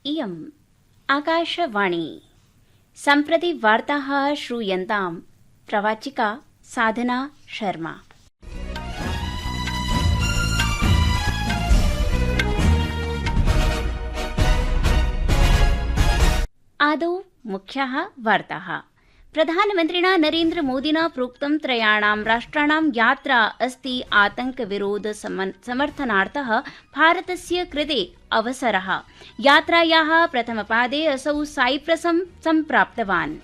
इयम् आकाशवाणी। सम्प्रति वार्ताः श्रूयन्ताम्। प्रवाचिका साधना शर्मा। आदौ मुख्याः वार्ताः। प्रधानमन्त्रिणा नरेन्द्र मोदिना प्रोक्तं त्रयाणां राष्ट्राणां यात्रा अस्ति आतंकविरोध समर्थनार्थः भारतस्य कृते अवसरः। यात्रायाः प्रथमपादे असौ साइप्रसं सम्प्राप्तवान्।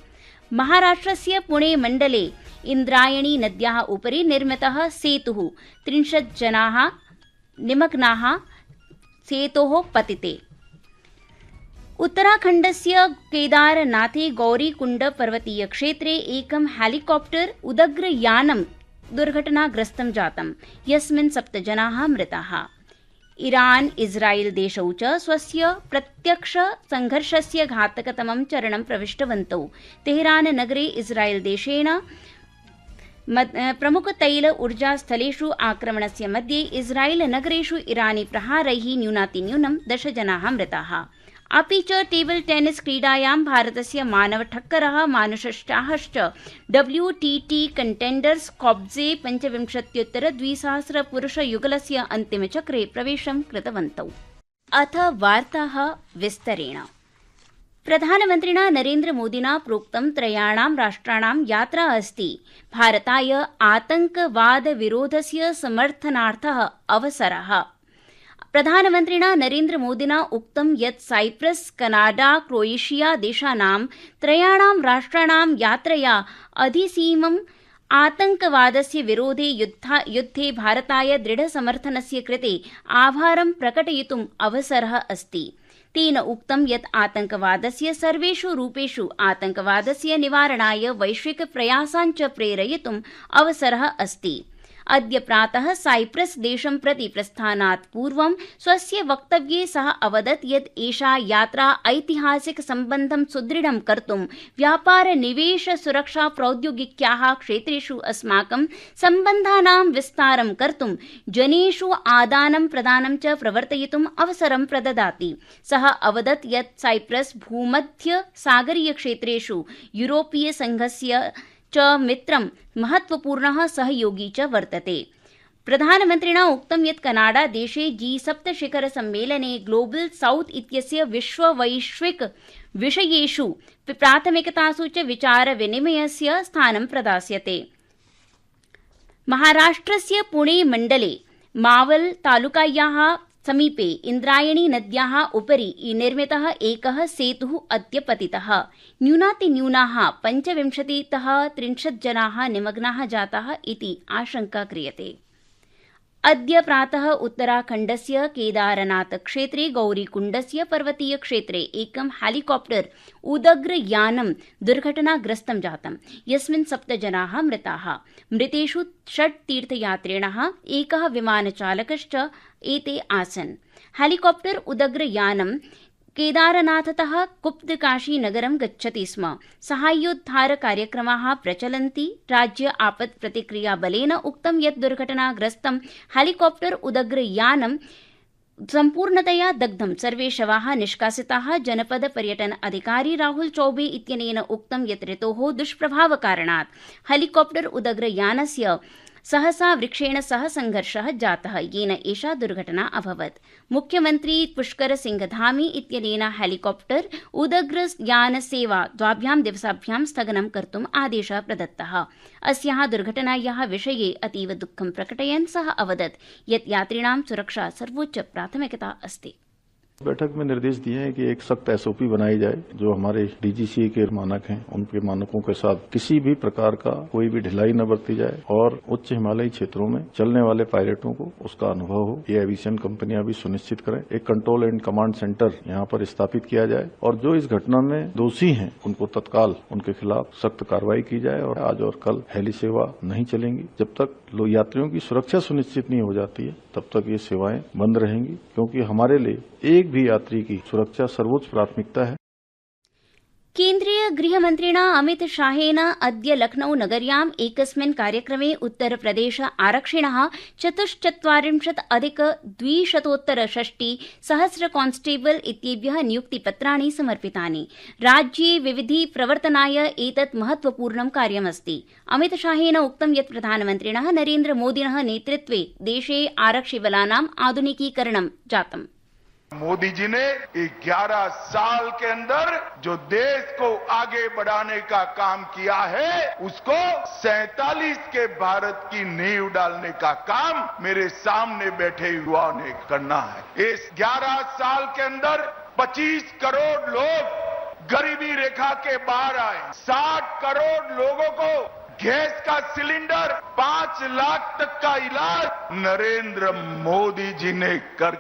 महाराष्ट्रस्य पुणे मण्डले इन्द्रायणी नद्याः उपरि निर्मितः सेतुः 30 जनाः निमग्नाः सेतोः पतिते। उत्तराखण्डस्य केदारनाथे गौरीकुण्ड पर्वतीय क्षेत्रे एकं हेलिकॉप्टर उदग्रयानं दुर्घटनाग्रस्तं जातम्, यस्मिन् 7 जनाः मृताः। ईरान इस्राएल देशौ च स्वस्य प्रत्यक्ष संघर्षस्य घातकतमं चरणं प्रविष्टवन्तौ। तेहरान नगरे इस्राएल देशेन प्रमुख तैल ऊर्जास्थलेषु आक्रमणस्य मध्ये इस्राएल नगरेषु ईरानी प्रहारैः न्यूनातिन्यूनं 10 जनाः मृताः। अपि च टेबल टेनिस क्रीडायां भारतस्य मानव ठक्करः मानुषश्चाहश्च WTT कंटेंडर्स कॉब्जे 25-2000 पुरुषयुगलस्य अन्तिमचक्रे प्रवेशं कृतवन्तौ। अथ वार्ताः विस्तरेण। प्रधानमन्त्रिणा नरेन्द्र मोदिना प्रोक्तं त्रयाणां राष्ट्राणां यात्रा अस्ति भारताय आतंकवाद विरोधस्य समर्थनार्थः अवसरः। प्रधानमन्त्रिणा नरेन्द्र मोदिना उक्तं यत् साइप्रस, कनाडा, क्रोएशिया देशानां त्रयाणां राष्ट्राणां यात्रया अधिसीमम् आतंकवादस्य विरोधे युद्धे भारताय दृढसमर्थनस्य कृते आभारं प्रकटयितुम् अवसरः अस्ति। तेन उक्तं यत् आतंकवादस्य सर्वेषु रूपेषु आतंकवादस्य निवारणाय वैश्विक प्रयासान् च प्रेरयितुम् अवसरः अस्ति। अद्य प्रातः साइप्रस देशं प्रति प्रस्थानात् पूर्वं स्वस्य वक्तव्ये सः अवदत् यत् एषा यात्रा ऐतिहासिक सम्बन्धं सुदृढं कर्तुं व्यापार निवेश सुरक्षा प्रौद्योगिक्याः क्षेत्रेषु अस्माकं सम्बन्धानां विस्तारं कर्तुं जनेषु आदानं प्रदानं च प्रवर्तयितुम् अवसरं प्रददाति। सः अवदत् यत् साइप्रस भूमध्य सागरीय क्षेत्रेषु यूरोपीय संघस्य च मित्रं महत्वपूर्णः सहयोगी च वर्तते। प्रधानमन्त्रिणा उक्तं यत् कनाडा देशे G7 शिखर सम्मेलने ग्लोबल साउथ इत्यस्य वैश्विक विषयेषु प्राथमिकतासु च विचार विनिमयस्य स्थानं प्रदास्यते। महाराष्ट्रस्य पुणे मण्डले मावल तालुकायाः समीपे इन्द्रायणी नद्याः उपरि निर्मितः एकः सेतुः अद्य पतितः। न्यूनातिन्यूनाः 25-30 जनाः निमग्नाः जाताः इति आशंका क्रियते। अद्य प्रातः उत्तराखण्डस्य केदारनाथ क्षेत्रे गौरीकुण्डस्य पर्वतीय क्षेत्रे एकं हेलिकॉप्टर उदग्रयानं दुर्घटनाग्रस्तं जातम्, यस्मिन् 7 जनाः मृताः। मृतेषु 6 तीर्थयात्रिणः, एकः विमानचालकश्च एते आसन्। हेलिकॉप्टर उदग्रयानं केदारनाथतः गुप्तकाशी नगरं गच्छति स्म। साहाय्योद्धार कार्यक्रमाः प्रचलन्ति। राज्य आपत् प्रतिक्रिया बलेन उक्तं यत् दुर्घटनाग्रस्तं हेलिकॉप्टर उदग्रयानं सम्पूर्णतया दग्धं। सर्वे शवाः निष्कासिताः। जनपद पर्यटन अधिकारी राहुल चौबे इत्यनेन उक्तं यत् ऋतोः दुष्प्रभावकारणात् हेलिकॉप्टर उदग्रयानस्य सहसा वृक्षेण सह संघर्षः जातः, येन एषा दुर्घटना अभवत्। मुख्यमन्त्री पुष्कर सिंह धामी इत्यनेन हेलिकॉप्टर उदग्रयानसेवा 2 दिवसाभ्यां स्थगनं कर्तुम् आदेशः प्रदत्तः। अस्याः दुर्घटनायाः विषये अतीव दुःखं प्रकटयन् सः अवदत् यत् यात्रिणां सुरक्षा सर्वोच्च प्राथमिकता अस्ति। बैठक में निर्देश दिए हैं कि एक सख्त SOP बनाई जाए। जो हमारे DGCA के मानक हैं, उनके मानकों के साथ किसी भी प्रकार का कोई भी ढिलाई न बरती जाए और उच्च हिमालयी क्षेत्रों में चलने वाले पायलटों को उसका अनुभव हो, ये एविएशन कंपनियां भी सुनिश्चित करें। एक कंट्रोल एंड कमांड सेंटर यहाँ पर स्थापित किया जाए और जो इस घटना में दोषी हैं उनको तत्काल उनके खिलाफ सख्त कार्रवाई की जाए। और आज और कल हेली सेवा नहीं चलेंगी। जब तक यात्रियों की सुरक्षा सुनिश्चित नहीं हो जाती है तब तक ये सेवाएं बंद रहेंगी, क्योंकि हमारे लिए एक भी यात्री की सुरक्षा सर्वोच्च प्राथमिकता है। केन्द्रीय गृहमन्त्रिणा अमितशाहेन अद्य लखनऊ नगर्याम् एकस्मिन् कार्यक्रमे उत्तरप्रदेश आरक्षिणः 44,260 कांस्टेबल इत्येभ्यः नियुक्तिपत्राणि समर्पितानि। राज्ये विविधि प्रवर्तनाय एतत् महत्वपूर्णं कार्यमस्ति। अमितशाहेन उक्तं यत् प्रधानमन्त्रिणः नरेन्द्रमोदिनः नेतृत्वे देशे आरक्षिबलानाम् आधुनिकीकरणं जातम्। मोदी जी ने 11 साल के अंदर जो देश को आगे बढ़ाने का काम किया है, उसको 47 के भारत की नींव डालने का काम मेरे सामने बैठे युवाओं ने करना है। इस 11 साल के अंदर 25 करोड़ लोग गरीबी रेखा के बाहर आए, 60 करोड़ लोगों को गैस का सिलेंडर, 5 लाख तक का इलाज नरेंद्र मोदी जी ने कर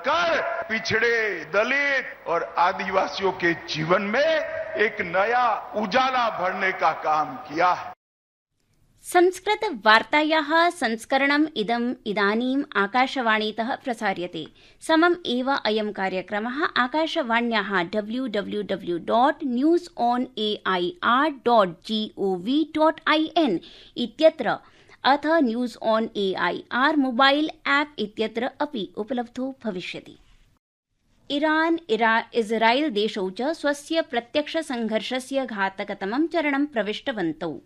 पिछड़े, दलित और आदिवासियों के जीवन में एक नया उजाला भरने का काम किया है। संस्कृत वार्तायाः संस्करणम् इदानीम् आकाशवाणीतः प्रसार्यते। समम् एव अयं कार्यक्रमः आकाशवाण्याः www.newsonair.gov.in इत्यत्र अथ news on AIR mobile app इत्यत्र अपि उपलब्धो भविष्यति। ईरान इस्राइल देशौ च स्वस्य प्रत्यक्ष संघर्षस्य घातकतमं चरणं प्रविष्टवन्तौ।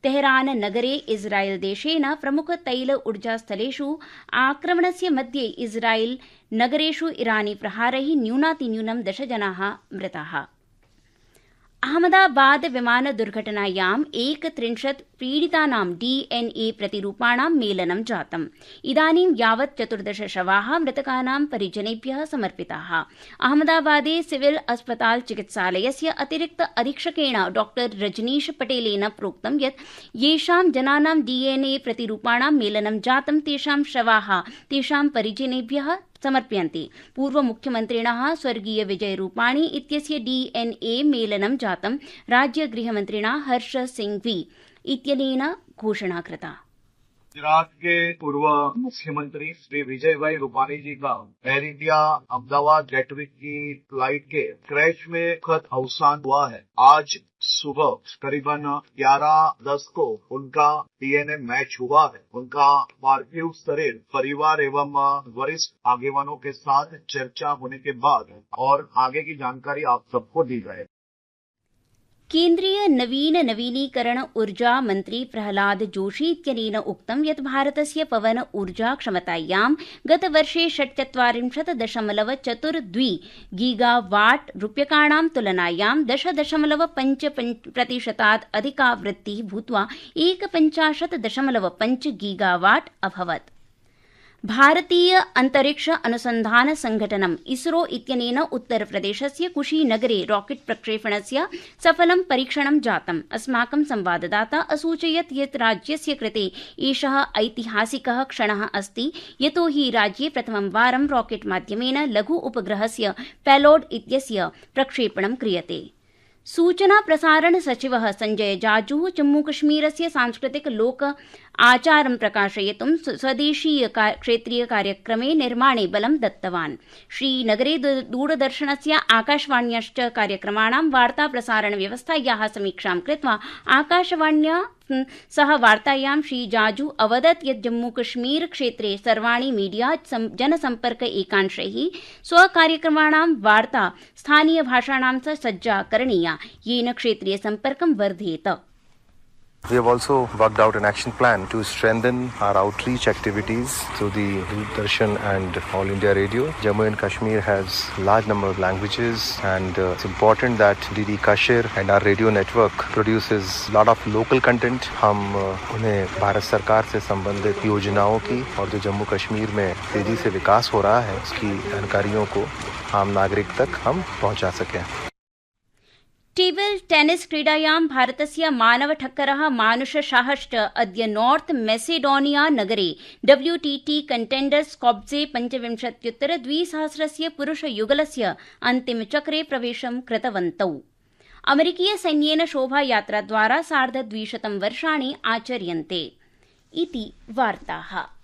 तेहरान नगरे इस्राइल देशेन प्रमुख तैल ऊर्जास्थलेषु आक्रमणस्य मध्ये इस्राइल नगरेषु इरानी प्रहारैः न्यूनातिन्यूनं 10 जनाः मृताः। अहमदाबाद विमान दुर्घटनायां 31 पीडितानां डीएनए प्रतिरूपाणां मेलनं जातम्। इदानीं यावत् 14 शवाः मृतकानां परिजनेभ्यः समर्पिताः। अहमदाबादे सिविल अस्पताल चिकित्सालयस्य अतिरिक्त अधीक्षकेण डॉ रजनीश पटेलेन प्रोक्तं यत् येषां जनानां डीएनए प्रतिरूपाणां मेलनं जातं तेषां शवाः तेषां परिजनेभ्यः समर्प्यन्ते। पूर्वमुख्यमन्त्रिणः स्वर्गीय विजय रूपाणी इत्यस्य डीएनए मेलनं जातं राज्य गृहमन्त्रिणा हर्ष सिंघवी इत्यनेन घोषणा कृता। गुजरात के पूर्व मुख्यमंत्री श्री विजय भाई रूपाणी जी का एयर इंडिया अहमदाबाद गेटवे की फ्लाइट के क्रैश में दुखद अवसान हुआ है। आज सुबह करीबन 11:10 को उनका डीएनए मैच हुआ है। उनका पार्थिव शरीर परिवार एवं वरिष्ठ आगेवानों के साथ चर्चा होने के बाद और आगे की जानकारी आप सबको दी जाए। केन्द्रीय नवीकरण ऊर्जा मन्त्री प्रहलाद जोशी इत्यनेन उक्तं यत् भारतस्य पवन ऊर्जा क्षमतायां गतवर्षे 46.42 गीगावाट रूप्यकाणां तुलनायां 10.5% अधिका वृद्धिः भूत्वा 51.5 गीगावाट अभवत्। भारतीय अंतरिक्ष अनुसंधान संघटनम् इसरो इत्यनेन उत्तरप्रदेशस्य कुशीनगरे रॉकेट प्रक्षेपणस्य सफलं परीक्षणं जातम्। अस्माकं संवाददाता असूचयत् यत् राज्यस्य कृते एषः ऐतिहासिकः क्षणः अस्ति, यतोहि राज्ये प्रथमं वारं रॉकेट माध्यमेन लघु उपग्रहस्य पेलोड इत्यस्य प्रक्षेपणं क्रियते। सूचना प्रसारण सचिवः संजय जाजू जम्मूकश्मीरस्य सांस्कृतिक लोक आचारं प्रकाशयितुं स्वदेशीय क्षेत्रीय कार्यक्रमे निर्माणे बलं दत्तवान्। श्रीनगरे दूरदर्शनस्य आकाशवाण्याश्च कार्यक्रमाणां वार्ता प्रसारण व्यवस्थायाः समीक्षां कृत्वा आकाशवाण्या सह वार्तायां श्री जाजू अवदत् यत् जम्मूकश्मीर क्षेत्रे सर्वाणि मीडिया जनसम्पर्क एकांशैः स्वकार्यक्रमाणां वार्ता स्थानीयभाषाणां च सज्जा करणीया, येन क्षेत्रीय सम्पर्कं वर्धेत। We have also worked out an action plan to strengthen our outreach activities through the Doordarshan and All India Radio. Jammu and Kashmir has large number of languages and it's important that DD Kashmir and our radio network produces a lot of local content. हम उन्हें भारत सरकार से संबंधित योजनाओं की और जो जम्मू कश्मीर में तेजी से विकास हो रहा है उसकी जानकारियों को आम नागरिक तक हम पहुंचा सकें। टेबल टेनिस क्रीडायां भारतस्य मानव ठक्करः मानुष शाहश्च अद्य नॉर्थ मैसेडोनिया नगरे WTT कंटेंडर्स कॉब्जे 25,200 पुरुषयुगलस्य अन्तिमचक्रे प्रवेशं कृतवन्तौ। अमेरिकीय सैन्येन शोभायात्राद्वारा 250 वर्षाणि आचर्यन्ते। इति वार्ताः।